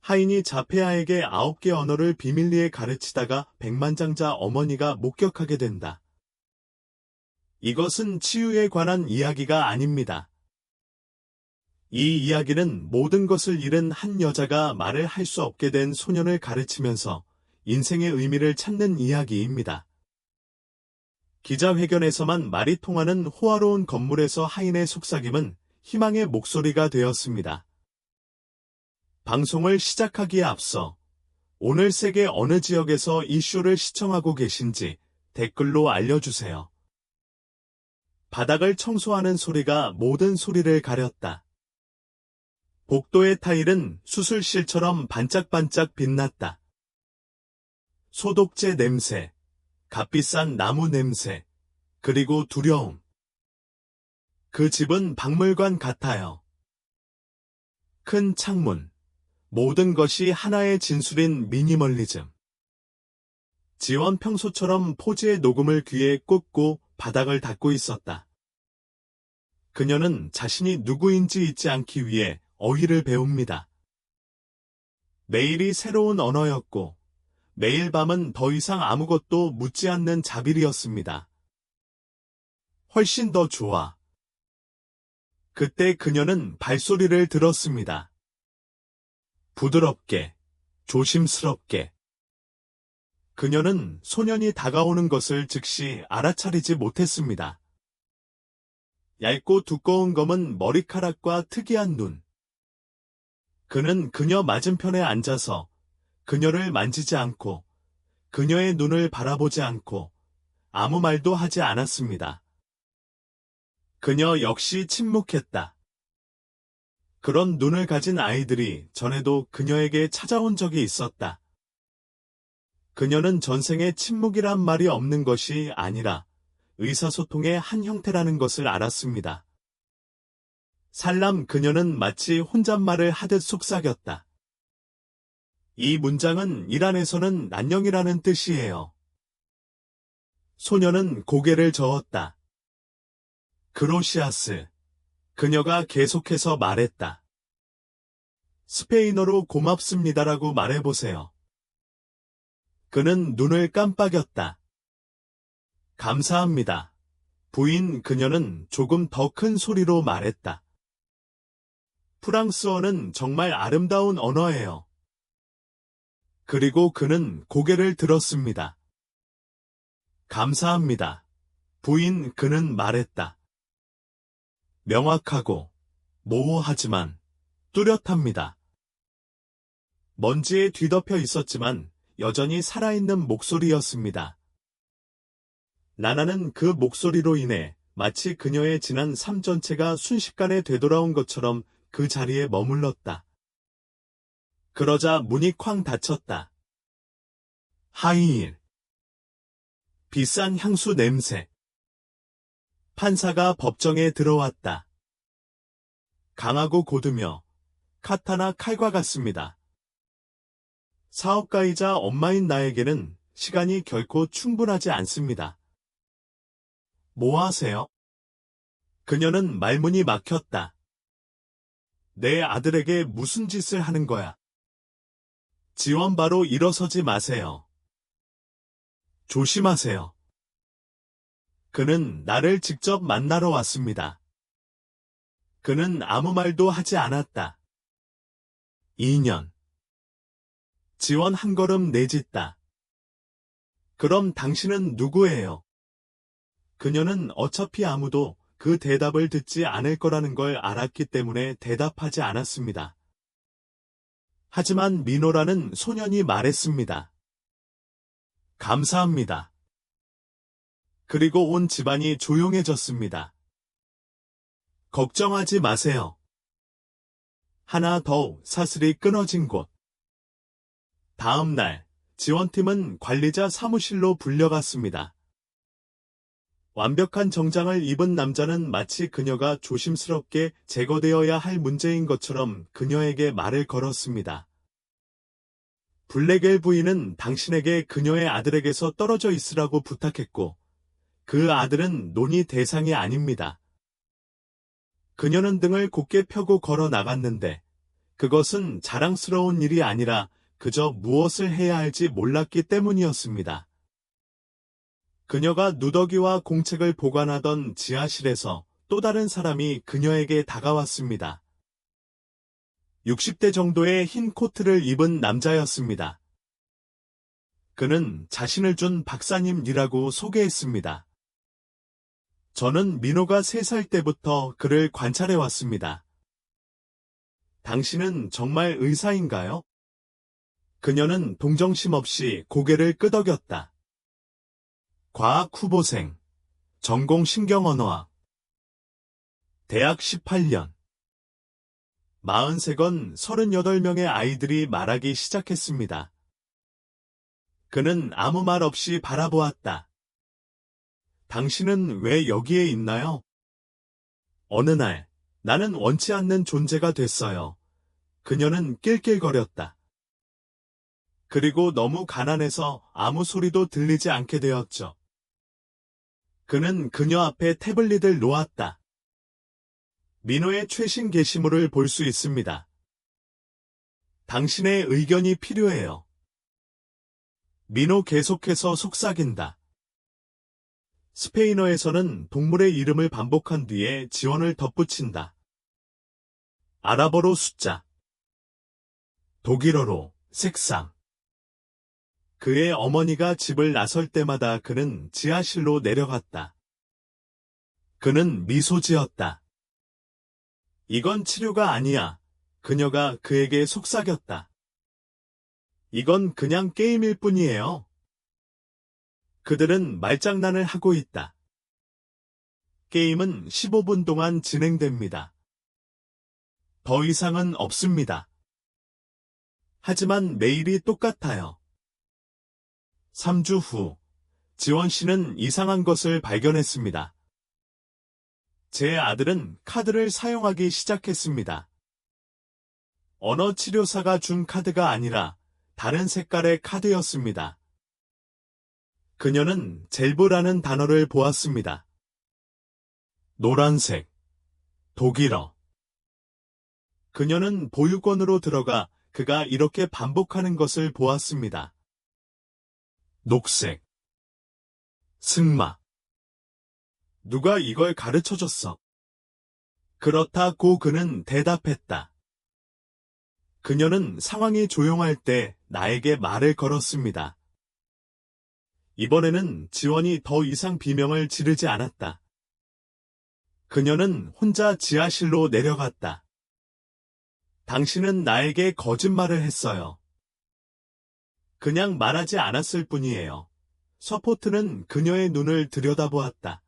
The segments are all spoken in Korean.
하인이 자페아에게 9개 언어를 비밀리에 가르치다가 백만장자 어머니가 목격하게 된다. 이것은 치유에 관한 이야기가 아닙니다. 이 이야기는 모든 것을 잃은 한 여자가 말을 할 수 없게 된 소년을 가르치면서 인생의 의미를 찾는 이야기입니다. 기자회견에서만 말이 통하는 호화로운 건물에서 하인의 속삭임은 희망의 목소리가 되었습니다. 방송을 시작하기에 앞서 오늘 세계 어느 지역에서 이 쇼를 시청하고 계신지 댓글로 알려주세요. 바닥을 청소하는 소리가 모든 소리를 가렸다. 복도의 타일은 수술실처럼 반짝반짝 빛났다. 소독제 냄새, 값비싼 나무 냄새, 그리고 두려움. 그 집은 박물관 같아요. 큰 창문. 모든 것이 하나의 진술인 미니멀리즘. 지원 평소처럼 포즈의 녹음을 귀에 꽂고 바닥을 닦고 있었다. 그녀는 자신이 누구인지 잊지 않기 위해 어휘를 배웁니다. 매일이 새로운 언어였고 매일 밤은 더 이상 아무것도 묻지 않는 자빌이었습니다. 훨씬 더 좋아. 그때 그녀는 발소리를 들었습니다. 부드럽게, 조심스럽게. 그녀는 소년이 다가오는 것을 즉시 알아차리지 못했습니다. 얇고 두꺼운 검은 머리카락과 특이한 눈. 그는 그녀 맞은편에 앉아서 그녀를 만지지 않고 그녀의 눈을 바라보지 않고 아무 말도 하지 않았습니다. 그녀 역시 침묵했다. 그런 눈을 가진 아이들이 전에도 그녀에게 찾아온 적이 있었다. 그녀는 전생에 침묵이란 말이 없는 것이 아니라 의사소통의 한 형태라는 것을 알았습니다. 살람 그녀는 마치 혼잣말을 하듯 속삭였다. 이 문장은 이란에서는 안녕이라는 뜻이에요. 소녀는 고개를 저었다. 그로시아스. 그녀가 계속해서 말했다. 스페인어로 고맙습니다라고 말해보세요. 그는 눈을 깜빡였다. 감사합니다. 부인 그녀는 조금 더 큰 소리로 말했다. 프랑스어는 정말 아름다운 언어예요. 그리고 그는 고개를 들었습니다. 감사합니다. 부인 그는 말했다. 명확하고 모호하지만 뚜렷합니다. 먼지에 뒤덮여 있었지만 여전히 살아있는 목소리였습니다. 나나는 그 목소리로 인해 마치 그녀의 지난 삶 전체가 순식간에 되돌아온 것처럼 그 자리에 머물렀다. 그러자 문이 쾅 닫혔다. 하이힐. 비싼 향수 냄새. 판사가 법정에 들어왔다. 강하고 고두며 카타나 칼과 같습니다. 사업가이자 엄마인 나에게는 시간이 결코 충분하지 않습니다. 뭐 하세요? 그녀는 말문이 막혔다. 내 아들에게 무슨 짓을 하는 거야? 지원 바로 일어서지 마세요. 조심하세요. 그는 나를 직접 만나러 왔습니다. 그는 아무 말도 하지 않았다. 2년. 지원 한 걸음 내짓다. 그럼 당신은 누구예요? 그녀는 어차피 아무도 그 대답을 듣지 않을 거라는 걸 알았기 때문에 대답하지 않았습니다. 하지만 미노라는 소년이 말했습니다. 감사합니다. 그리고 온 집안이 조용해졌습니다. 걱정하지 마세요. 하나 더 사슬이 끊어진 곳. 다음 날 지원팀은 관리자 사무실로 불려갔습니다. 완벽한 정장을 입은 남자는 마치 그녀가 조심스럽게 제거되어야 할 문제인 것처럼 그녀에게 말을 걸었습니다. 블랙엘 부인은 당신에게 그녀의 아들에게서 떨어져 있으라고 부탁했고 그 아들은 논의 대상이 아닙니다. 그녀는 등을 곧게 펴고 걸어 나갔는데 그것은 자랑스러운 일이 아니라 그저 무엇을 해야 할지 몰랐기 때문이었습니다. 그녀가 누더기와 공책을 보관하던 지하실에서 또 다른 사람이 그녀에게 다가왔습니다. 60대 정도의 흰 코트를 입은 남자였습니다. 그는 자신을 준 박사님이라고 소개했습니다. 저는 민호가 3살 때부터 그를 관찰해왔습니다. 당신은 정말 의사인가요? 그녀는 동정심 없이 고개를 끄덕였다. 과학 후보생, 전공 신경언어학, 대학 18년. 43건 38명의 아이들이 말하기 시작했습니다. 그는 아무 말 없이 바라보았다. 당신은 왜 여기에 있나요? 어느 날, 나는 원치 않는 존재가 됐어요. 그녀는 낄낄거렸다. 그리고 너무 가난해서 아무 소리도 들리지 않게 되었죠. 그는 그녀 앞에 태블릿을 놓았다. 민호의 최신 게시물을 볼 수 있습니다. 당신의 의견이 필요해요. 민호 계속해서 속삭인다. 스페인어에서는 동물의 이름을 반복한 뒤에 지원을 덧붙인다. 아랍어로 숫자, 독일어로 색상. 그의 어머니가 집을 나설 때마다 그는 지하실로 내려갔다. 그는 미소 지었다. 이건 치료가 아니야. 그녀가 그에게 속삭였다. 이건 그냥 게임일 뿐이에요. 그들은 말장난을 하고 있다. 게임은 15분 동안 진행됩니다. 더 이상은 없습니다. 하지만 매일이 똑같아요. 3주 후, 지원 씨는 이상한 것을 발견했습니다. 제 아들은 카드를 사용하기 시작했습니다. 언어치료사가 준 카드가 아니라 다른 색깔의 카드였습니다. 그녀는 젤브라는 단어를 보았습니다. 노란색, 독일어. 그녀는 보육원으로 들어가 그가 이렇게 반복하는 것을 보았습니다. 녹색, 승마. 누가 이걸 가르쳐줬어? 그렇다고 그는 대답했다. 그녀는 상황이 조용할 때 나에게 말을 걸었습니다. 이번에는 지원이 더 이상 비명을 지르지 않았다. 그녀는 혼자 지하실로 내려갔다. 당신은 나에게 거짓말을 했어요. 그냥 말하지 않았을 뿐이에요. 서포트는 그녀의 눈을 들여다보았다.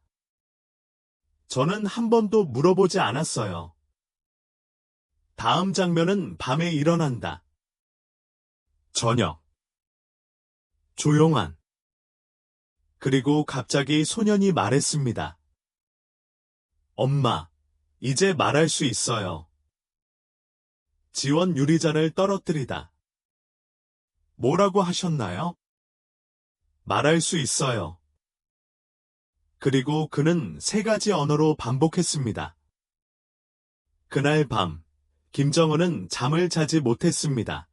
저는 한 번도 물어보지 않았어요. 다음 장면은 밤에 일어난다. 저녁. 조용한. 그리고 갑자기 소년이 말했습니다. 엄마, 이제 말할 수 있어요. 지원 유리잔을 떨어뜨리다. 뭐라고 하셨나요? 말할 수 있어요. 그리고 그는 3가지 언어로 반복했습니다. 그날 밤, 김정은은 잠을 자지 못했습니다.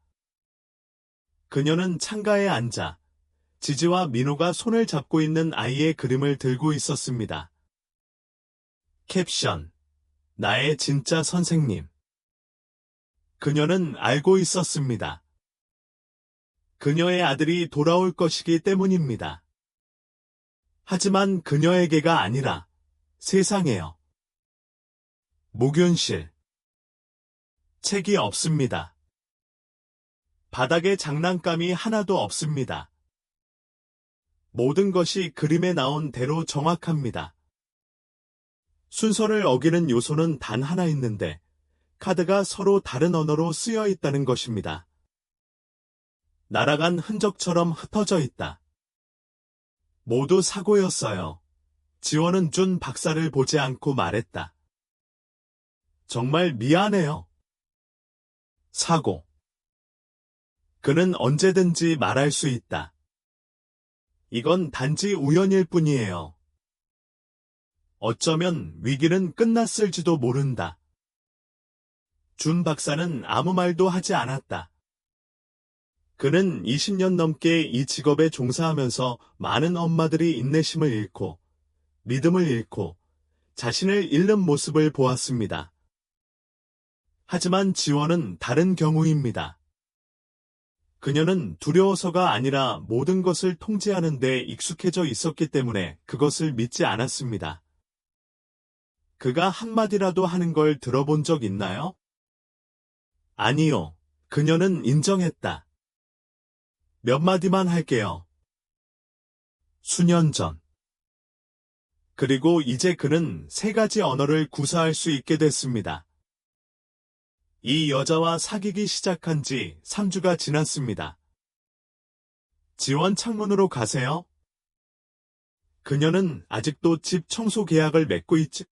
그녀는 창가에 앉아 지지와 민호가 손을 잡고 있는 아이의 그림을 들고 있었습니다. 캡션, 나의 진짜 선생님. 그녀는 알고 있었습니다. 그녀의 아들이 돌아올 것이기 때문입니다. 하지만 그녀에게가 아니라 세상에요. 목욕실. 책이 없습니다. 바닥에 장난감이 하나도 없습니다. 모든 것이 그림에 나온 대로 정확합니다. 순서를 어기는 요소는 단 하나 있는데 카드가 서로 다른 언어로 쓰여 있다는 것입니다. 날아간 흔적처럼 흩어져 있다. 모두 사고였어요. 지원은 준 박사를 보지 않고 말했다. 정말 미안해요. 사고. 그는 언제든지 말할 수 있다. 이건 단지 우연일 뿐이에요. 어쩌면 위기는 끝났을지도 모른다. 준 박사는 아무 말도 하지 않았다. 그는 20년 넘게 이 직업에 종사하면서 많은 엄마들이 인내심을 잃고 믿음을 잃고 자신을 잃는 모습을 보았습니다. 하지만 지원은 다른 경우입니다. 그녀는 두려워서가 아니라 모든 것을 통제하는 데 익숙해져 있었기 때문에 그것을 믿지 않았습니다. 그가 한마디라도 하는 걸 들어본 적 있나요? 아니요. 그녀는 인정했다. 몇 마디만 할게요. 수년 전. 그리고 이제 그는 3가지 언어를 구사할 수 있게 됐습니다. 이 여자와 사귀기 시작한 지 3주가 지났습니다. 지원 창문으로 가세요. 그녀는 아직도 집 청소 계약을 맺고 있지.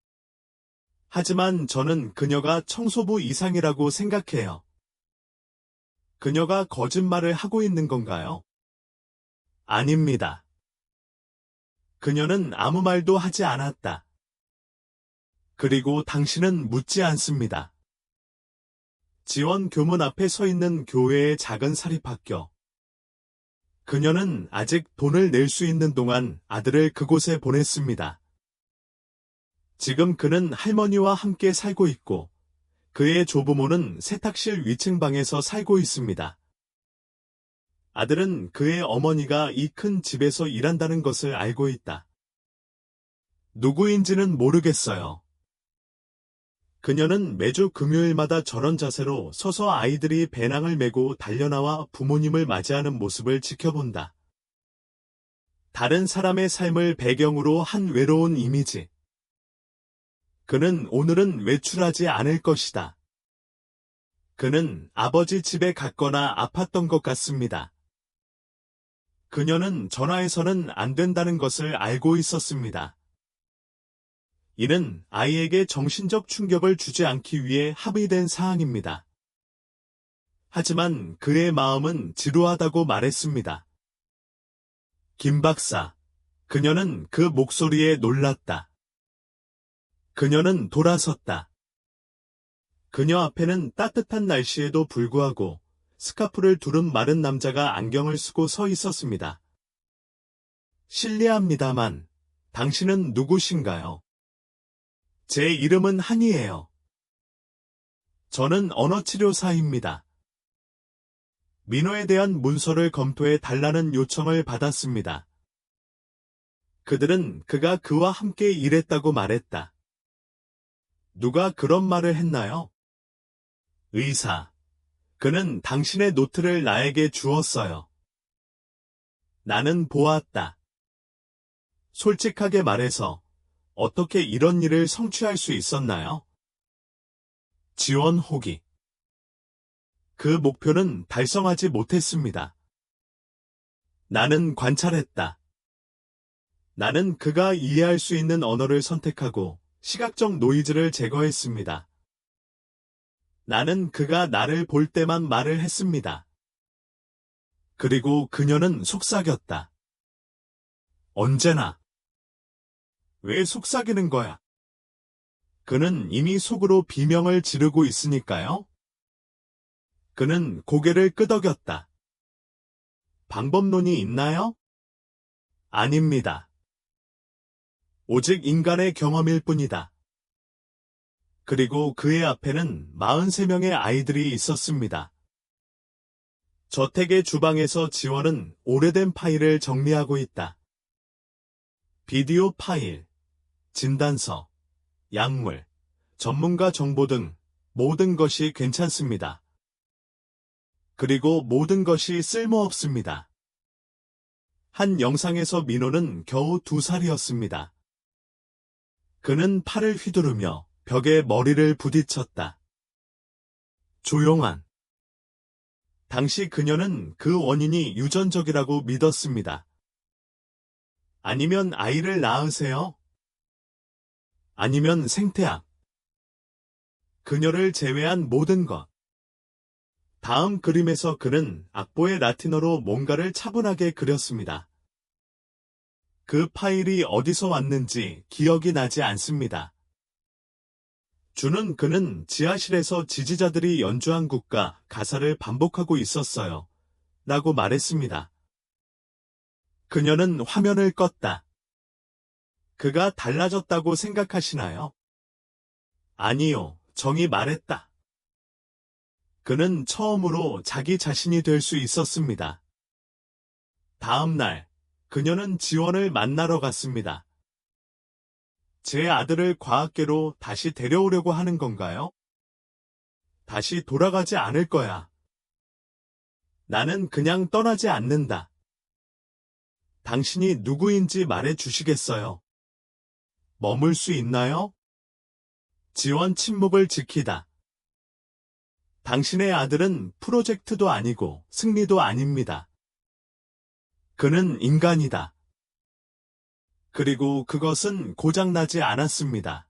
하지만 저는 그녀가 청소부 이상이라고 생각해요. 그녀가 거짓말을 하고 있는 건가요? 아닙니다. 그녀는 아무 말도 하지 않았다. 그리고 당신은 묻지 않습니다. 지원 교문 앞에 서 있는 교회의 작은 사립학교. 그녀는 아직 돈을 낼 수 있는 동안 아들을 그곳에 보냈습니다. 지금 그는 할머니와 함께 살고 있고 그의 조부모는 세탁실 위층 방에서 살고 있습니다. 아들은 그의 어머니가 이 큰 집에서 일한다는 것을 알고 있다. 누구인지는 모르겠어요. 그녀는 매주 금요일마다 저런 자세로 서서 아이들이 배낭을 메고 달려나와 부모님을 맞이하는 모습을 지켜본다. 다른 사람의 삶을 배경으로 한 외로운 이미지. 그는 오늘은 외출하지 않을 것이다. 그는 아버지 집에 갔거나 아팠던 것 같습니다. 그녀는 전화해서는 안 된다는 것을 알고 있었습니다. 이는 아이에게 정신적 충격을 주지 않기 위해 합의된 사항입니다. 하지만 그의 마음은 지루하다고 말했습니다. 김 박사, 그녀는 그 목소리에 놀랐다. 그녀는 돌아섰다. 그녀 앞에는 따뜻한 날씨에도 불구하고 스카프를 두른 마른 남자가 안경을 쓰고 서 있었습니다. 실례합니다만, 당신은 누구신가요? 제 이름은 한이에요. 저는 언어치료사입니다. 민호에 대한 문서를 검토해 달라는 요청을 받았습니다. 그들은 그가 그와 함께 일했다고 말했다. 누가 그런 말을 했나요? 의사. 그는 당신의 노트를 나에게 주었어요. 나는 보았다. 솔직하게 말해서 어떻게 이런 일을 성취할 수 있었나요? 지원 호기. 그 목표는 달성하지 못했습니다. 나는 관찰했다. 나는 그가 이해할 수 있는 언어를 선택하고 시각적 노이즈를 제거했습니다. 나는 그가 나를 볼 때만 말을 했습니다. 그리고 그녀는 속삭였다. 언제나. 왜 속삭이는 거야? 그는 이미 속으로 비명을 지르고 있으니까요. 그는 고개를 끄덕였다. 방법론이 있나요? 아닙니다. 오직 인간의 경험일 뿐이다. 그리고 그의 앞에는 43명의 아이들이 있었습니다. 저택의 주방에서 지원은 오래된 파일을 정리하고 있다. 비디오 파일, 진단서, 약물, 전문가 정보 등 모든 것이 괜찮습니다. 그리고 모든 것이 쓸모없습니다. 한 영상에서 민호는 겨우 2살이었습니다. 그는 팔을 휘두르며 벽에 머리를 부딪혔다. 조용한. 당시 그녀는 그 원인이 유전적이라고 믿었습니다. 아니면 아이를 낳으세요? 아니면 생태학. 그녀를 제외한 모든 것. 다음 그림에서 그는 악보의 라틴어로 뭔가를 차분하게 그렸습니다. 그 파일이 어디서 왔는지 기억이 나지 않습니다. 주는 그는 지하실에서 지지자들이 연주한 국가 가사를 반복하고 있었어요. 라고 말했습니다. 그녀는 화면을 껐다. 그가 달라졌다고 생각하시나요? 아니요, 정이 말했다. 그는 처음으로 자기 자신이 될 수 있었습니다. 다음 날, 그녀는 지원을 만나러 갔습니다. 제 아들을 과학계로 다시 데려오려고 하는 건가요? 다시 돌아가지 않을 거야. 나는 그냥 떠나지 않는다. 당신이 누구인지 말해 주시겠어요? 머물 수 있나요? 지원 침묵을 지키다. 당신의 아들은 프로젝트도 아니고 승리도 아닙니다. 그는 인간이다. 그리고 그것은 고장나지 않았습니다.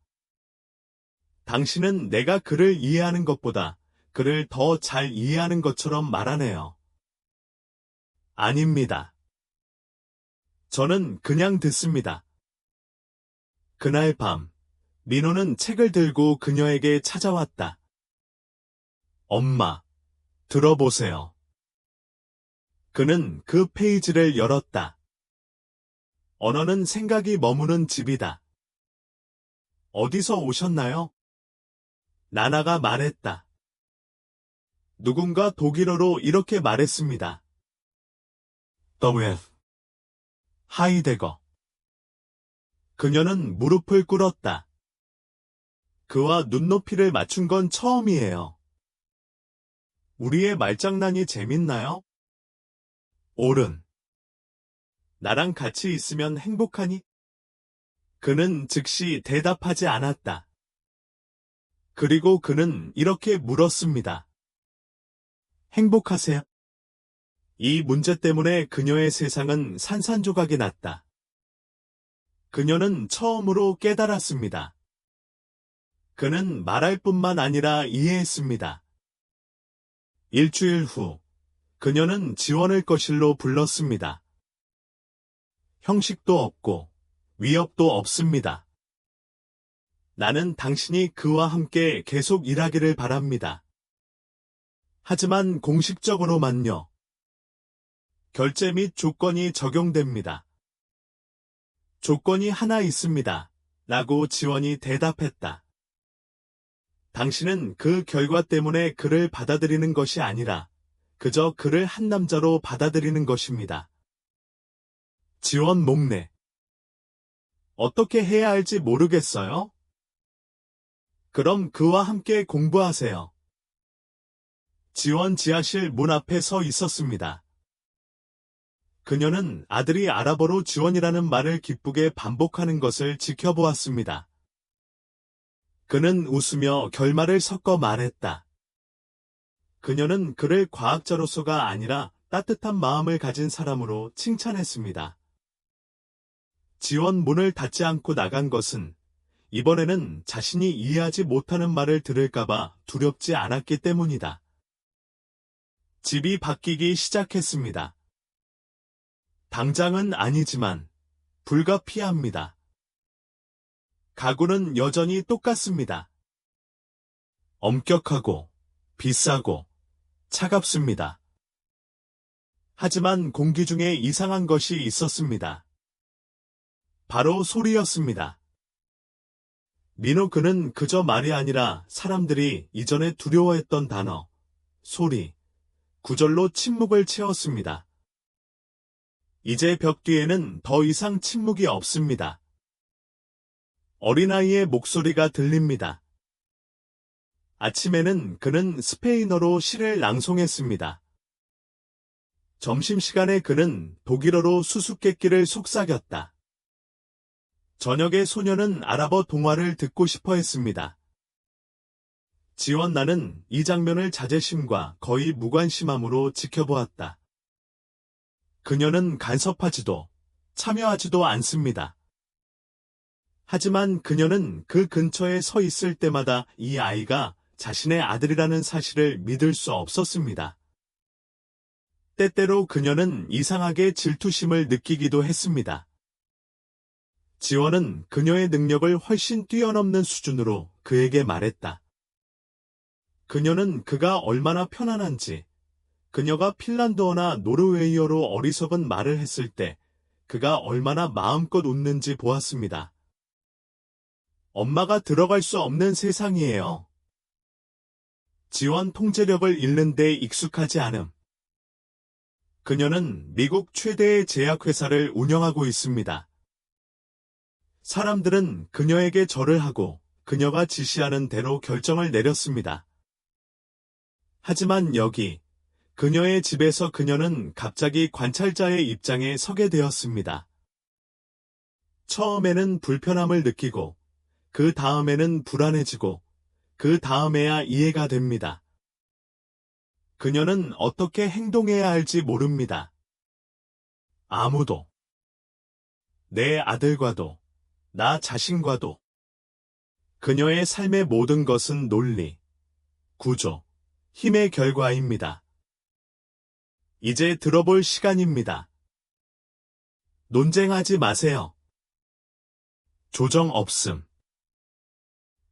당신은 내가 그를 이해하는 것보다 그를 더 잘 이해하는 것처럼 말하네요. 아닙니다. 저는 그냥 듣습니다. 그날 밤, 민호는 책을 들고 그녀에게 찾아왔다. 엄마, 들어보세요. 그는 그 페이지를 열었다. 언어는 생각이 머무는 집이다. 어디서 오셨나요? 나나가 말했다. 누군가 독일어로 이렇게 말했습니다. 더웨프. 하이데거. 그녀는 무릎을 꿇었다. 그와 눈높이를 맞춘 건 처음이에요. 우리의 말장난이 재밌나요? 옳은. 나랑 같이 있으면 행복하니? 그는 즉시 대답하지 않았다. 그리고 그는 이렇게 물었습니다. 행복하세요? 이 문제 때문에 그녀의 세상은 산산조각이 났다. 그녀는 처음으로 깨달았습니다. 그는 말할 뿐만 아니라 이해했습니다. 일주일 후, 그녀는 지원을 거실로 불렀습니다. 형식도 없고 위협도 없습니다. 나는 당신이 그와 함께 계속 일하기를 바랍니다. 하지만 공식적으로만요. 결제 및 조건이 적용됩니다. 조건이 하나 있습니다. 라고 지원이 대답했다. 당신은 그 결과 때문에 그를 받아들이는 것이 아니라 그저 그를 한 남자로 받아들이는 것입니다. 지원 목례. 어떻게 해야 할지 모르겠어요? 그럼 그와 함께 공부하세요. 지원 지하실 문 앞에 서 있었습니다. 그녀는 아들이 아랍어로 지원이라는 말을 기쁘게 반복하는 것을 지켜보았습니다. 그는 웃으며 결말을 섞어 말했다. 그녀는 그를 과학자로서가 아니라 따뜻한 마음을 가진 사람으로 칭찬했습니다. 지원 문을 닫지 않고 나간 것은 이번에는 자신이 이해하지 못하는 말을 들을까봐 두렵지 않았기 때문이다. 집이 바뀌기 시작했습니다. 당장은 아니지만 불가피합니다. 가구는 여전히 똑같습니다. 엄격하고 비싸고 차갑습니다. 하지만 공기 중에 이상한 것이 있었습니다. 바로 소리였습니다. 민호 그는 그저 말이 아니라 사람들이 이전에 두려워했던 단어, 소리, 구절로 침묵을 채웠습니다. 이제 벽 뒤에는 더 이상 침묵이 없습니다. 어린아이의 목소리가 들립니다. 아침에는 그는 스페인어로 시를 낭송했습니다. 점심시간에 그는 독일어로 수수께끼를 속삭였다. 저녁에 소녀는 아랍어 동화를 듣고 싶어 했습니다. 지원 나는 이 장면을 자제심과 거의 무관심함으로 지켜보았다. 그녀는 간섭하지도 참여하지도 않습니다. 하지만 그녀는 그 근처에 서 있을 때마다 이 아이가 자신의 아들이라는 사실을 믿을 수 없었습니다. 때때로 그녀는 이상하게 질투심을 느끼기도 했습니다. 지원은 그녀의 능력을 훨씬 뛰어넘는 수준으로 그에게 말했다. 그녀는 그가 얼마나 편안한지, 그녀가 핀란드어나 노르웨이어로 어리석은 말을 했을 때 그가 얼마나 마음껏 웃는지 보았습니다. 엄마가 들어갈 수 없는 세상이에요. 지원 통제력을 잃는 데 익숙하지 않음. 그녀는 미국 최대의 제약회사를 운영하고 있습니다. 사람들은 그녀에게 절을 하고 그녀가 지시하는 대로 결정을 내렸습니다. 하지만 여기, 그녀의 집에서 그녀는 갑자기 관찰자의 입장에 서게 되었습니다. 처음에는 불편함을 느끼고, 그 다음에는 불안해지고, 그 다음에야 이해가 됩니다. 그녀는 어떻게 행동해야 할지 모릅니다. 아무도. 내 아들과도, 나 자신과도. 그녀의 삶의 모든 것은 논리, 구조, 힘의 결과입니다. 이제 들어볼 시간입니다. 논쟁하지 마세요. 조정 없음.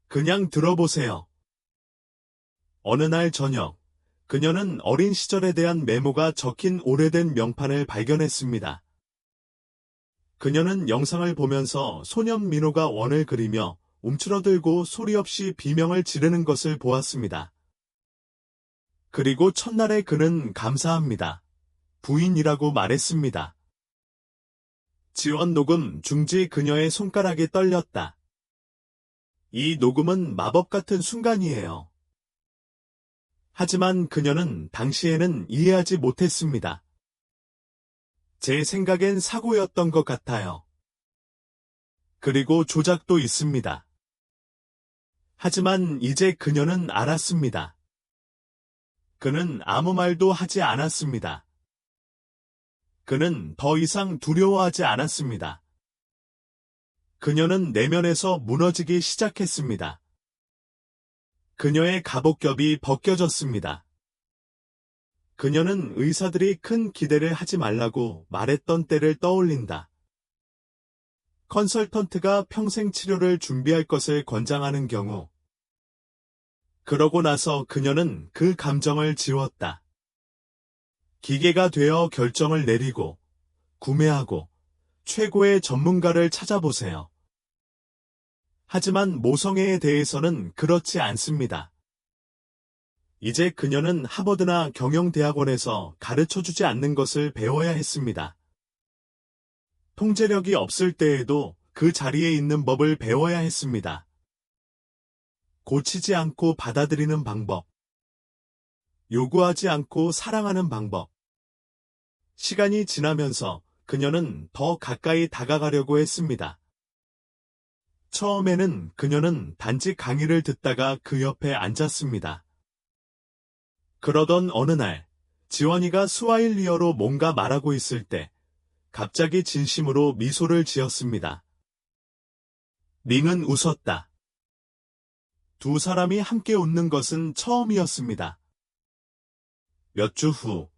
그냥 들어보세요. 어느 날 저녁, 그녀는 어린 시절에 대한 메모가 적힌 오래된 명판을 발견했습니다. 그녀는 영상을 보면서 소년 민호가 원을 그리며 움츠러들고 소리 없이 비명을 지르는 것을 보았습니다. 그리고 첫날에 그는 감사합니다. 부인이라고 말했습니다. 지원 녹음 중지 그녀의 손가락이 떨렸다. 이 녹음은 마법 같은 순간이에요. 하지만 그녀는 당시에는 이해하지 못했습니다. 제 생각엔 사고였던 것 같아요. 그리고 조작도 있습니다. 하지만 이제 그녀는 알았습니다. 그는 아무 말도 하지 않았습니다. 그는 더 이상 두려워하지 않았습니다. 그녀는 내면에서 무너지기 시작했습니다. 그녀의 갑옷겹이 벗겨졌습니다. 그녀는 의사들이 큰 기대를 하지 말라고 말했던 때를 떠올린다. 컨설턴트가 평생 치료를 준비할 것을 권장하는 경우. 그러고 나서 그녀는 그 감정을 지웠다. 기계가 되어 결정을 내리고, 구매하고, 최고의 전문가를 찾아보세요. 하지만 모성애에 대해서는 그렇지 않습니다. 이제 그녀는 하버드나 경영대학원에서 가르쳐주지 않는 것을 배워야 했습니다. 통제력이 없을 때에도 그 자리에 있는 법을 배워야 했습니다. 고치지 않고 받아들이는 방법. 요구하지 않고 사랑하는 방법. 시간이 지나면서 그녀는 더 가까이 다가가려고 했습니다. 처음에는 그녀는 단지 강의를 듣다가 그 옆에 앉았습니다. 그러던 어느 날, 지원이가 스와힐리어로 뭔가 말하고 있을 때, 갑자기 진심으로 미소를 지었습니다. 링은 웃었다. 두 사람이 함께 웃는 것은 처음이었습니다. 몇 주 후,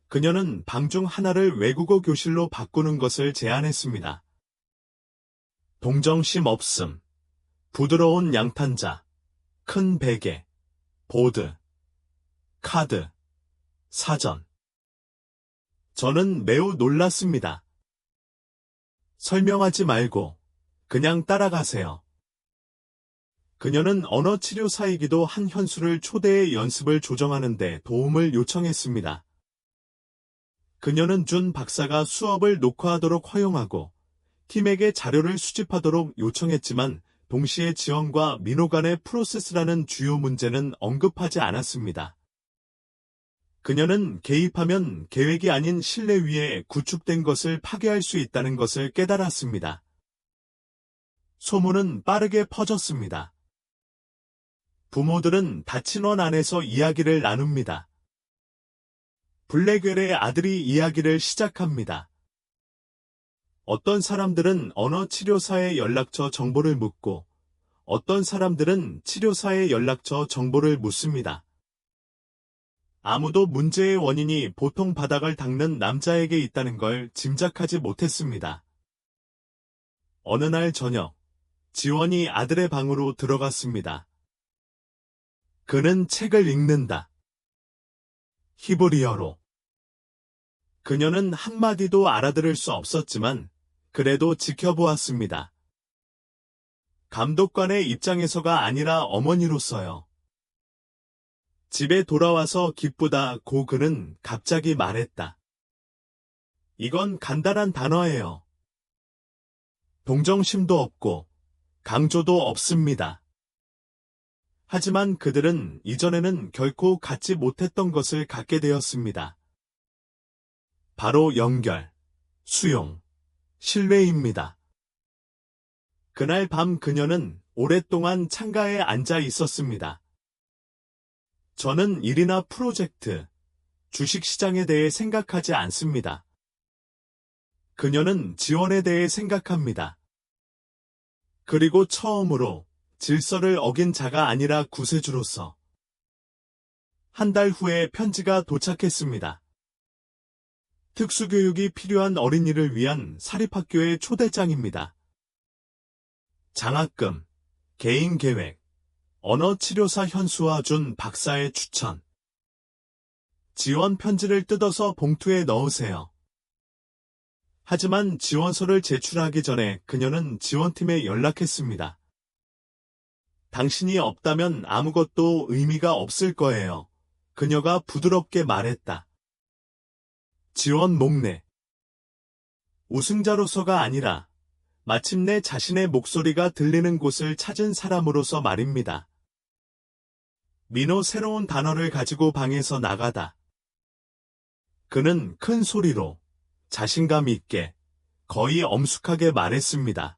그녀는 방 중 하나를 외국어 교실로 바꾸는 것을 제안했습니다. 동정심 없음, 부드러운 양탄자, 큰 베개, 보드, 카드, 사전. 저는 매우 놀랐습니다. 설명하지 말고 그냥 따라가세요. 그녀는 언어치료사이기도 한 현수를 초대해 연습을 조정하는 데 도움을 요청했습니다. 그녀는 준 박사가 수업을 녹화하도록 허용하고 팀에게 자료를 수집하도록 요청했지만 동시에 지원과 민호 간의 프로세스라는 주요 문제는 언급하지 않았습니다. 그녀는 개입하면 계획이 아닌 신뢰 위에 구축된 것을 파괴할 수 있다는 것을 깨달았습니다. 소문은 빠르게 퍼졌습니다. 부모들은 닫힌 원 안에서 이야기를 나눕니다. 블랙웰의 아들이 이야기를 시작합니다. 어떤 사람들은 언어치료사의 연락처 정보를 묻고 어떤 사람들은 치료사의 연락처 정보를 묻습니다. 아무도 문제의 원인이 보통 바닥을 닦는 남자에게 있다는 걸 짐작하지 못했습니다. 어느 날 저녁, 지원이 아들의 방으로 들어갔습니다. 그는 책을 읽는다. 히브리어로. 그녀는 한마디도 알아들을 수 없었지만 그래도 지켜보았습니다. 감독관의 입장에서가 아니라 어머니로서요. 집에 돌아와서 기쁘다고 그는 갑자기 말했다. 이건 간단한 단어예요. 동정심도 없고 강조도 없습니다. 하지만 그들은 이전에는 결코 갖지 못했던 것을 갖게 되었습니다. 바로 연결, 수용, 신뢰입니다. 그날 밤 그녀는 오랫동안 창가에 앉아 있었습니다. 저는 일이나 프로젝트, 주식시장에 대해 생각하지 않습니다. 그녀는 지원에 대해 생각합니다. 그리고 처음으로 질서를 어긴 자가 아니라 구세주로서. 한 달 후에 편지가 도착했습니다. 특수교육이 필요한 어린이를 위한 사립학교의 초대장입니다. 장학금, 개인계획, 언어치료사 현수와 준 박사의 추천. 지원 편지를 뜯어서 봉투에 넣으세요. 하지만 지원서를 제출하기 전에 그녀는 지원팀에 연락했습니다. 당신이 없다면 아무것도 의미가 없을 거예요. 그녀가 부드럽게 말했다. 지원 목례. 우승자로서가 아니라 마침내 자신의 목소리가 들리는 곳을 찾은 사람으로서 말입니다. 민호 새로운 단어를 가지고 방에서 나가다. 그는 큰 소리로 자신감 있게 거의 엄숙하게 말했습니다.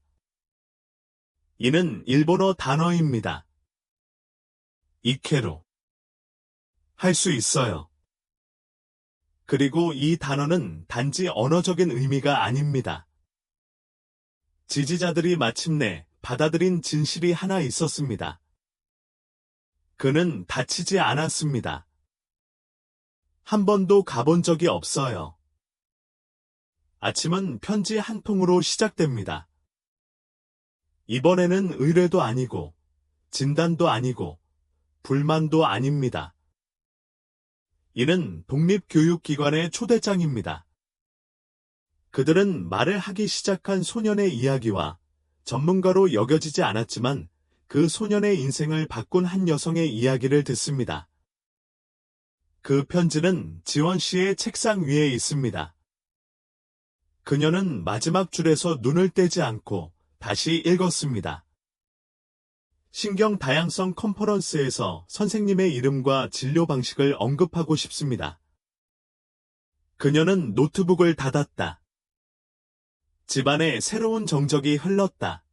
이는 일본어 단어입니다. 이케로. 할 수 있어요. 그리고 이 단어는 단지 언어적인 의미가 아닙니다. 지지자들이 마침내 받아들인 진실이 하나 있었습니다. 그는 다치지 않았습니다. 한 번도 가본 적이 없어요. 아침은 편지 한 통으로 시작됩니다. 이번에는 의뢰도 아니고, 진단도 아니고, 불만도 아닙니다. 이는 독립교육기관의 초대장입니다. 그들은 말을 하기 시작한 소년의 이야기와 전문가로 여겨지지 않았지만 그 소년의 인생을 바꾼 한 여성의 이야기를 듣습니다. 그 편지는 지원 씨의 책상 위에 있습니다. 그녀는 마지막 줄에서 눈을 떼지 않고 다시 읽었습니다. 신경 다양성 컨퍼런스에서 선생님의 이름과 진료 방식을 언급하고 싶습니다. 그녀는 노트북을 닫았다. 집안에 새로운 정적이 흘렀다.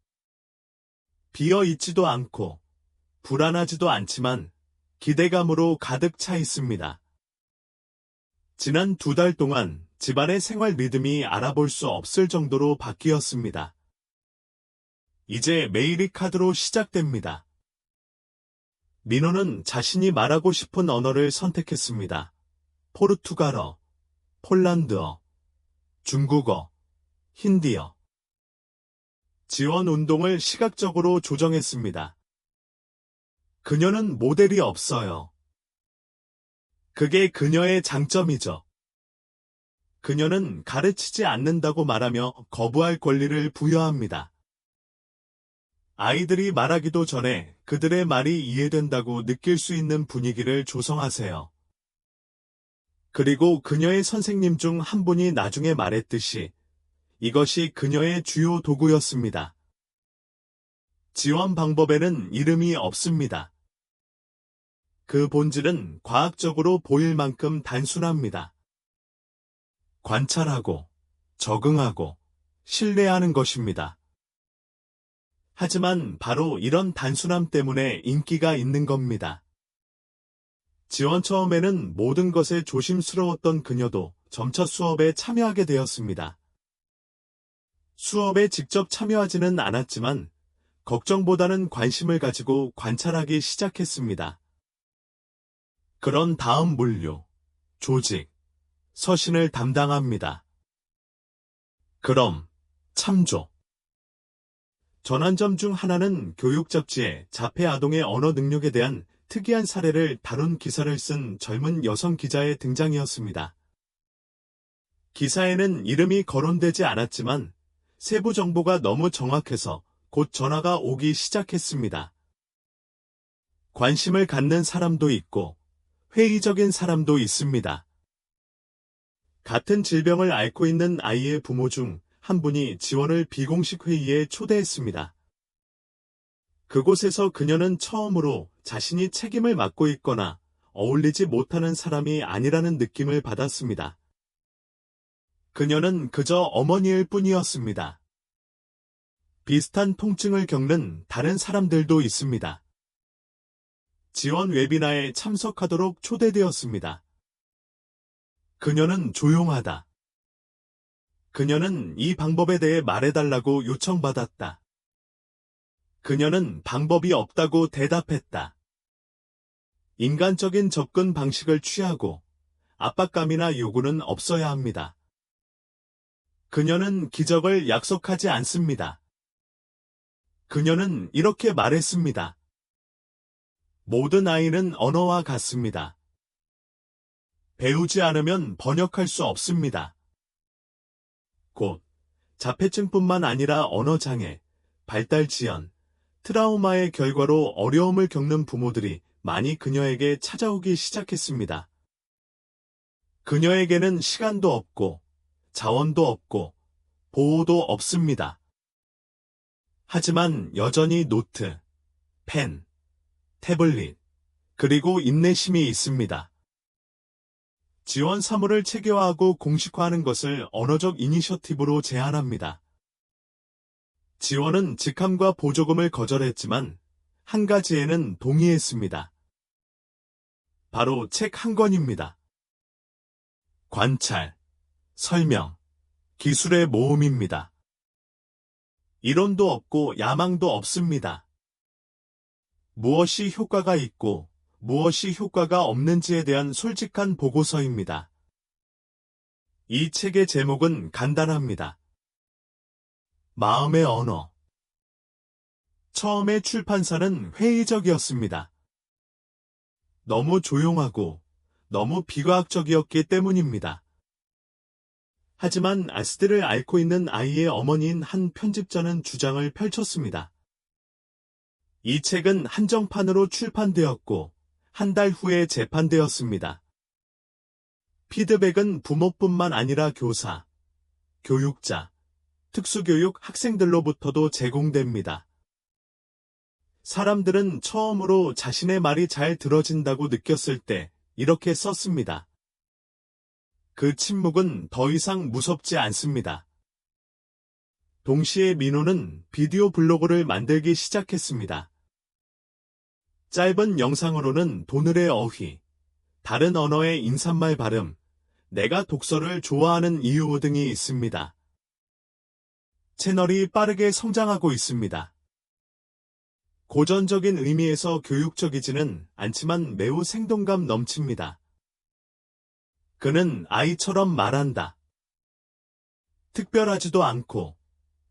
비어 있지도 않고 불안하지도 않지만 기대감으로 가득 차 있습니다. 지난 2달 동안 집안의 생활 리듬이 알아볼 수 없을 정도로 바뀌었습니다. 이제 메일이 카드로 시작됩니다. 민호는 자신이 말하고 싶은 언어를 선택했습니다. 포르투갈어, 폴란드어, 중국어, 힌디어. 지원 운동을 시각적으로 조정했습니다. 그녀는 모델이 없어요. 그게 그녀의 장점이죠. 그녀는 가르치지 않는다고 말하며 거부할 권리를 부여합니다. 아이들이 말하기도 전에 그들의 말이 이해된다고 느낄 수 있는 분위기를 조성하세요. 그리고 그녀의 선생님 중 한 분이 나중에 말했듯이 이것이 그녀의 주요 도구였습니다. 지원 방법에는 이름이 없습니다. 그 본질은 과학적으로 보일 만큼 단순합니다. 관찰하고, 적응하고, 신뢰하는 것입니다. 하지만 바로 이런 단순함 때문에 인기가 있는 겁니다. 지원 처음에는 모든 것에 조심스러웠던 그녀도 점차 수업에 참여하게 되었습니다. 수업에 직접 참여하지는 않았지만 걱정보다는 관심을 가지고 관찰하기 시작했습니다. 그런 다음 물류, 조직, 서신을 담당합니다. 그럼, 참조. 전환점 중 하나는 교육 잡지에 자폐 아동의 언어 능력에 대한 특이한 사례를 다룬 기사를 쓴 젊은 여성 기자의 등장이었습니다. 기사에는 이름이 거론되지 않았지만 세부 정보가 너무 정확해서 곧 전화가 오기 시작했습니다. 관심을 갖는 사람도 있고 회의적인 사람도 있습니다. 같은 질병을 앓고 있는 아이의 부모 중 한 분이 지원을 비공식 회의에 초대했습니다. 그곳에서 그녀는 처음으로 자신이 책임을 맡고 있거나 어울리지 못하는 사람이 아니라는 느낌을 받았습니다. 그녀는 그저 어머니일 뿐이었습니다. 비슷한 통증을 겪는 다른 사람들도 있습니다. 지원 웨비나에 참석하도록 초대되었습니다. 그녀는 조용하다. 그녀는 이 방법에 대해 말해달라고 요청받았다. 그녀는 방법이 없다고 대답했다. 인간적인 접근 방식을 취하고 압박감이나 요구는 없어야 합니다. 그녀는 기적을 약속하지 않습니다. 그녀는 이렇게 말했습니다. 모든 아이는 언어와 같습니다. 배우지 않으면 번역할 수 없습니다. 곧 자폐증뿐만 아니라 언어장애, 발달지연, 트라우마의 결과로 어려움을 겪는 부모들이 많이 그녀에게 찾아오기 시작했습니다. 그녀에게는 시간도 없고 자원도 없고 보호도 없습니다. 하지만 여전히 노트, 펜, 태블릿, 그리고 인내심이 있습니다. 지원 사무를 체계화하고 공식화하는 것을 언어적 이니셔티브로 제안합니다. 지원은 직함과 보조금을 거절했지만 한 가지에는 동의했습니다. 바로 책 한 권입니다. 관찰, 설명, 기술의 모음입니다. 이론도 없고 야망도 없습니다. 무엇이 효과가 있고 무엇이 효과가 없는지에 대한 솔직한 보고서입니다. 이 책의 제목은 간단합니다. 마음의 언어. 처음에 출판사는 회의적이었습니다. 너무 조용하고 너무 비과학적이었기 때문입니다. 하지만 아스드를 앓고 있는 아이의 어머니인 한 편집자는 주장을 펼쳤습니다. 이 책은 한정판으로 출판되었고 한 달 후에 재판되었습니다. 피드백은 부모뿐만 아니라 교사, 교육자, 특수교육 학생들로부터도 제공됩니다. 사람들은 처음으로 자신의 말이 잘 들어진다고 느꼈을 때 이렇게 썼습니다. 그 침묵은 더 이상 무섭지 않습니다. 동시에 민호는 비디오 블로그를 만들기 시작했습니다. 짧은 영상으로는 도늘의 어휘, 다른 언어의 인사말 발음, 내가 독서를 좋아하는 이유 등이 있습니다. 채널이 빠르게 성장하고 있습니다. 고전적인 의미에서 교육적이지는 않지만 매우 생동감 넘칩니다. 그는 아이처럼 말한다. 특별하지도 않고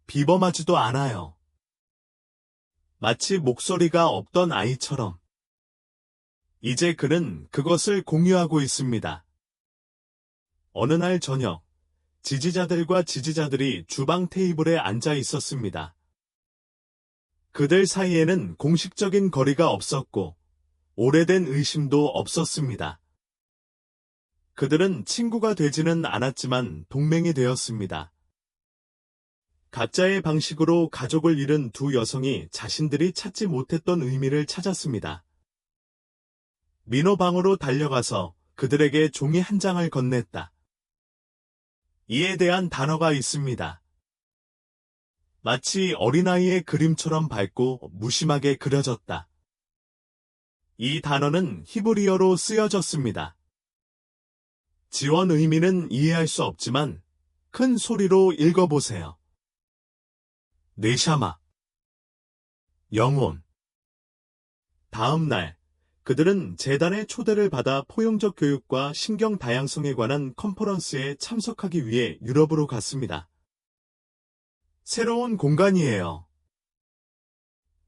비범하지도 않아요. 마치 목소리가 없던 아이처럼. 이제 그는 그것을 공유하고 있습니다. 어느 날 저녁, 지지자들과 지지자들이 주방 테이블에 앉아 있었습니다. 그들 사이에는 공식적인 거리가 없었고, 오래된 의심도 없었습니다. 그들은 친구가 되지는 않았지만 동맹이 되었습니다. 각자의 방식으로 가족을 잃은 두 여성이 자신들이 찾지 못했던 의미를 찾았습니다. 민호 방으로 달려가서 그들에게 종이 한 장을 건넸다. 이에 대한 단어가 있습니다. 마치 어린아이의 그림처럼 밝고 무심하게 그려졌다. 이 단어는 히브리어로 쓰여졌습니다. 지원 의미는 이해할 수 없지만 큰 소리로 읽어보세요. 네샤마, 영혼. 다음 날, 그들은 재단의 초대를 받아 포용적 교육과 신경 다양성에 관한 컨퍼런스에 참석하기 위해 유럽으로 갔습니다. 새로운 공간이에요.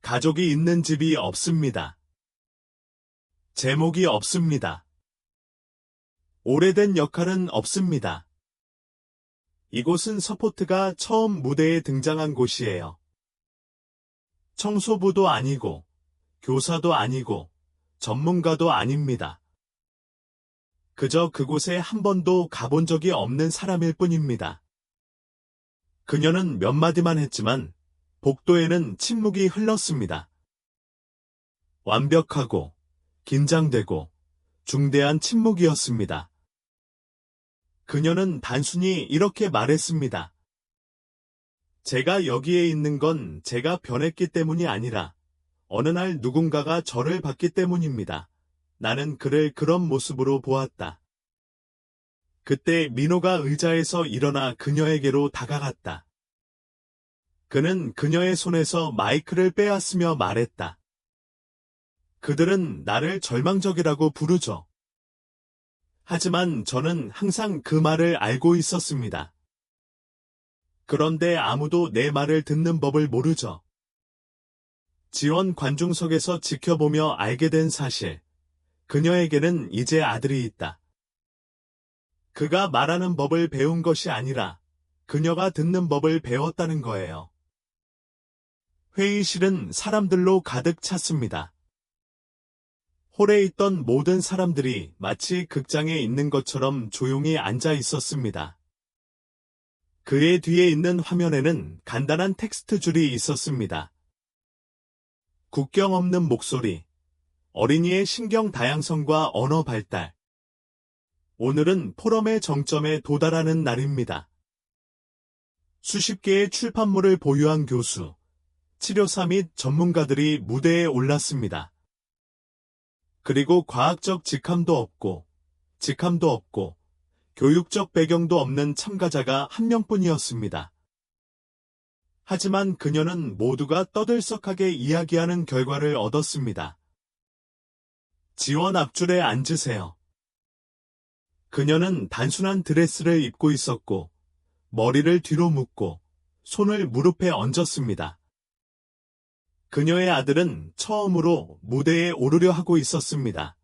가족이 있는 집이 없습니다. 제목이 없습니다. 오래된 역할은 없습니다. 이곳은 서포트가 처음 무대에 등장한 곳이에요. 청소부도 아니고, 교사도 아니고, 전문가도 아닙니다. 그저 그곳에 한 번도 가본 적이 없는 사람일 뿐입니다. 그녀는 몇 마디만 했지만 복도에는 침묵이 흘렀습니다. 완벽하고, 긴장되고, 중대한 침묵이었습니다. 그녀는 단순히 이렇게 말했습니다. 제가 여기에 있는 건 제가 변했기 때문이 아니라 어느 날 누군가가 저를 봤기 때문입니다. 나는 그를 그런 모습으로 보았다. 그때 민호가 의자에서 일어나 그녀에게로 다가갔다. 그는 그녀의 손에서 마이크를 빼앗으며 말했다. 그들은 나를 절망적이라고 부르죠. 하지만 저는 항상 그 말을 알고 있었습니다. 그런데 아무도 내 말을 듣는 법을 모르죠. 지원 관중석에서 지켜보며 알게 된 사실. 그녀에게는 이제 아들이 있다. 그가 말하는 법을 배운 것이 아니라 그녀가 듣는 법을 배웠다는 거예요. 회의실은 사람들로 가득 찼습니다. 홀에 있던 모든 사람들이 마치 극장에 있는 것처럼 조용히 앉아 있었습니다. 그의 뒤에 있는 화면에는 간단한 텍스트 줄이 있었습니다. 국경 없는 목소리, 어린이의 신경 다양성과 언어 발달. 오늘은 포럼의 정점에 도달하는 날입니다. 수십 개의 출판물을 보유한 교수, 치료사 및 전문가들이 무대에 올랐습니다. 그리고 과학적 직함도 없고, 교육적 배경도 없는 참가자가 한 명뿐이었습니다. 하지만 그녀는 모두가 떠들썩하게 이야기하는 결과를 얻었습니다. 지원 앞줄에 앉으세요. 그녀는 단순한 드레스를 입고 있었고, 머리를 뒤로 묶고, 손을 무릎에 얹었습니다. 그녀의 아들은 처음으로 무대에 오르려 하고 있었습니다.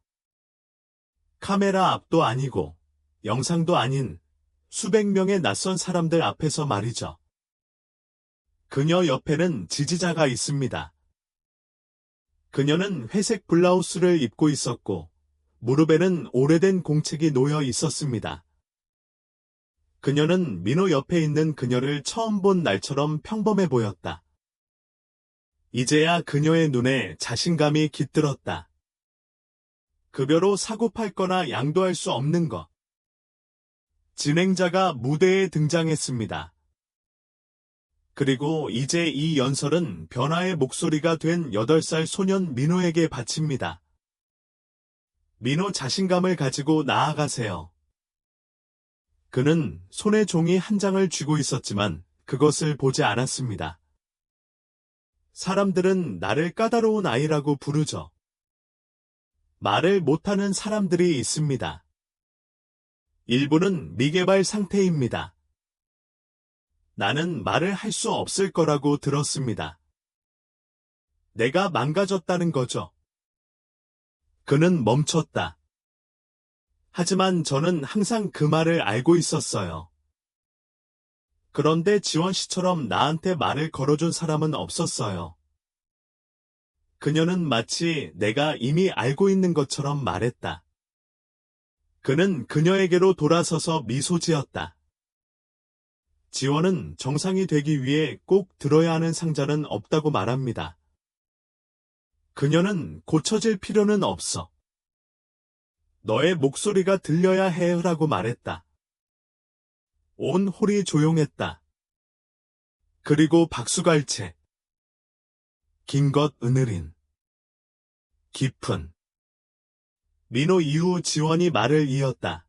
카메라 앞도 아니고, 영상도 아닌 수백 명의 낯선 사람들 앞에서 말이죠. 그녀 옆에는 지지자가 있습니다. 그녀는 회색 블라우스를 입고 있었고, 무릎에는 오래된 공책이 놓여 있었습니다. 그녀는 민호 옆에 있는 그녀를 처음 본 날처럼 평범해 보였다. 이제야 그녀의 눈에 자신감이 깃들었다. 급여로 사고 팔거나 양도할 수 없는 것. 진행자가 무대에 등장했습니다. 그리고 이제 이 연설은 변화의 목소리가 된 8살 소년 민호에게 바칩니다. 민호 자신감을 가지고 나아가세요. 그는 손에 종이 한 장을 쥐고 있었지만 그것을 보지 않았습니다. 사람들은 나를 까다로운 아이라고 부르죠. 말을 못하는 사람들이 있습니다. 일부는 미개발 상태입니다. 나는 말을 할 수 없을 거라고 들었습니다. 내가 망가졌다는 거죠. 그는 멈췄다. 하지만 저는 항상 그 말을 알고 있었어요. 그런데 지원 씨처럼 나한테 말을 걸어준 사람은 없었어요. 그녀는 마치 내가 이미 알고 있는 것처럼 말했다. 그는 그녀에게로 돌아서서 미소 지었다. 지원은 정상이 되기 위해 꼭 들어야 하는 상자는 없다고 말합니다. 그녀는 고쳐질 필요는 없어. 너의 목소리가 들려야 해라고 말했다. 온 홀이 조용했다. 그리고 박수갈채. 긴 것 은으린. 깊은. 민호 이후 지원이 말을 이었다.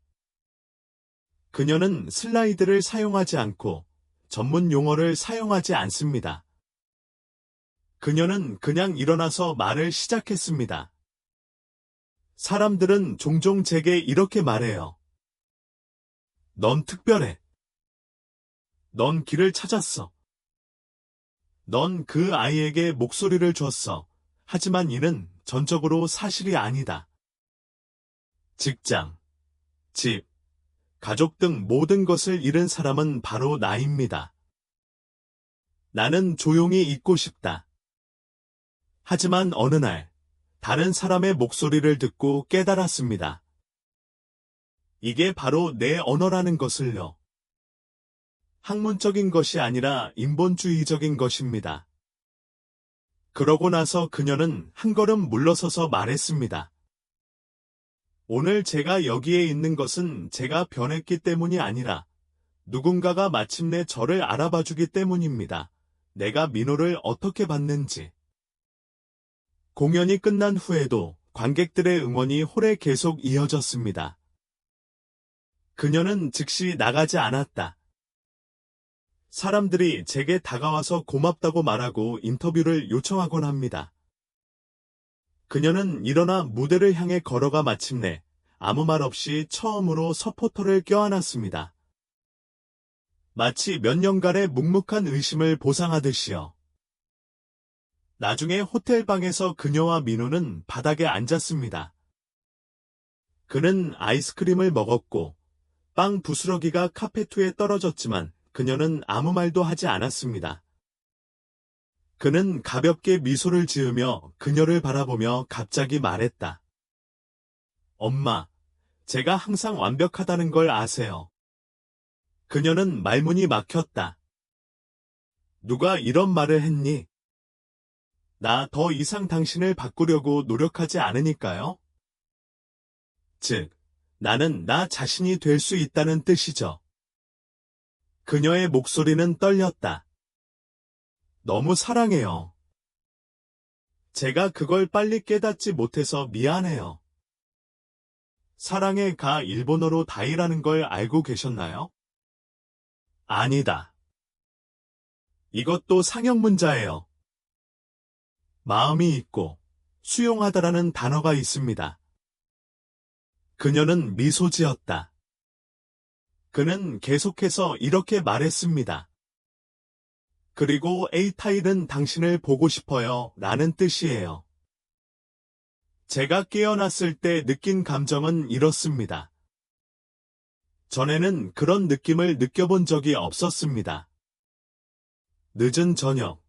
그녀는 슬라이드를 사용하지 않고 전문 용어를 사용하지 않습니다. 그녀는 그냥 일어나서 말을 시작했습니다. 사람들은 종종 제게 이렇게 말해요. 넌 특별해. 넌 길을 찾았어. 넌 그 아이에게 목소리를 줬어. 하지만 이는 전적으로 사실이 아니다. 직장, 집, 가족 등 모든 것을 잃은 사람은 바로 나입니다. 나는 조용히 있고 싶다. 하지만 어느 날, 다른 사람의 목소리를 듣고 깨달았습니다. 이게 바로 내 언어라는 것을요. 학문적인 것이 아니라 인본주의적인 것입니다. 그러고 나서 그녀는 한 걸음 물러서서 말했습니다. 오늘 제가 여기에 있는 것은 제가 변했기 때문이 아니라 누군가가 마침내 저를 알아봐주기 때문입니다. 내가 민호를 어떻게 봤는지. 공연이 끝난 후에도 관객들의 응원이 홀에 계속 이어졌습니다. 그녀는 즉시 나가지 않았다. 사람들이 제게 다가와서 고맙다고 말하고 인터뷰를 요청하곤 합니다. 그녀는 일어나 무대를 향해 걸어가 마침내 아무 말 없이 처음으로 서포터를 껴안았습니다. 마치 몇 년간의 묵묵한 의심을 보상하듯이요. 나중에 호텔 방에서 그녀와 민호는 바닥에 앉았습니다. 그는 아이스크림을 먹었고 빵 부스러기가 카페 위에 떨어졌지만 그녀는 아무 말도 하지 않았습니다. 그는 가볍게 미소를 지으며 그녀를 바라보며 갑자기 말했다. 엄마, 제가 항상 완벽하다는 걸 아세요. 그녀는 말문이 막혔다. 누가 이런 말을 했니? 나 더 이상 당신을 바꾸려고 노력하지 않으니까요. 즉, 나는 나 자신이 될 수 있다는 뜻이죠. 그녀의 목소리는 떨렸다. 너무 사랑해요. 제가 그걸 빨리 깨닫지 못해서 미안해요. 사랑의 가 일본어로 다이라는 걸 알고 계셨나요? 아니다. 이것도 상형 문자예요. 마음이 있고 수용하다라는 단어가 있습니다. 그녀는 미소 지었다. 그는 계속해서 이렇게 말했습니다. 그리고 에이타일은 당신을 보고 싶어요 라는 뜻이에요. 제가 깨어났을 때 느낀 감정은 이렇습니다. 전에는 그런 느낌을 느껴본 적이 없었습니다. 늦은 저녁,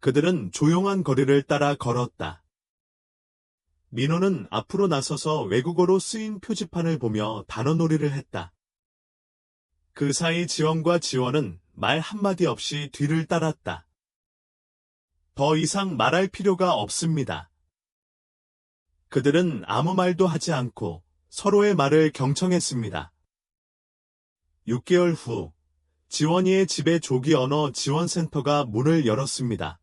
그들은 조용한 거리를 따라 걸었다. 민호는 앞으로 나서서 외국어로 쓰인 표지판을 보며 단어놀이를 했다. 그 사이 지원과 지원은 말 한마디 없이 뒤를 따랐다. 더 이상 말할 필요가 없습니다. 그들은 아무 말도 하지 않고 서로의 말을 경청했습니다. 6개월 후, 지원이의 집에 조기 언어 지원센터가 문을 열었습니다.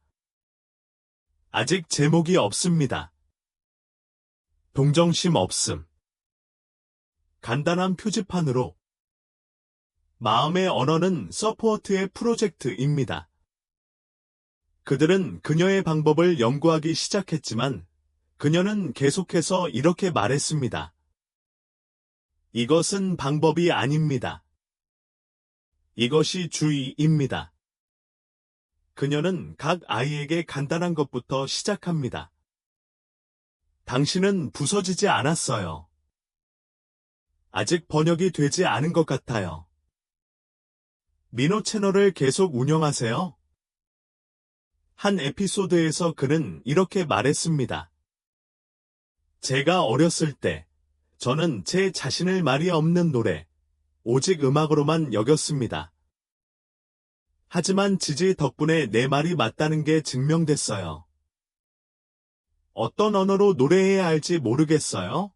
아직 제목이 없습니다. 동정심 없음. 간단한 표지판으로 마음의 언어는 서포트의 프로젝트입니다. 그들은 그녀의 방법을 연구하기 시작했지만 그녀는 계속해서 이렇게 말했습니다. 이것은 방법이 아닙니다. 이것이 주의입니다. 그녀는 각 아이에게 간단한 것부터 시작합니다. 당신은 부서지지 않았어요. 아직 번역이 되지 않은 것 같아요. 민호 채널을 계속 운영하세요. 한 에피소드에서 그는 이렇게 말했습니다. 제가 어렸을 때 저는 제 자신을 말이 없는 노래, 오직 음악으로만 여겼습니다. 하지만 지지 덕분에 내 말이 맞다는 게 증명됐어요. 어떤 언어로 노래해야 할지 모르겠어요?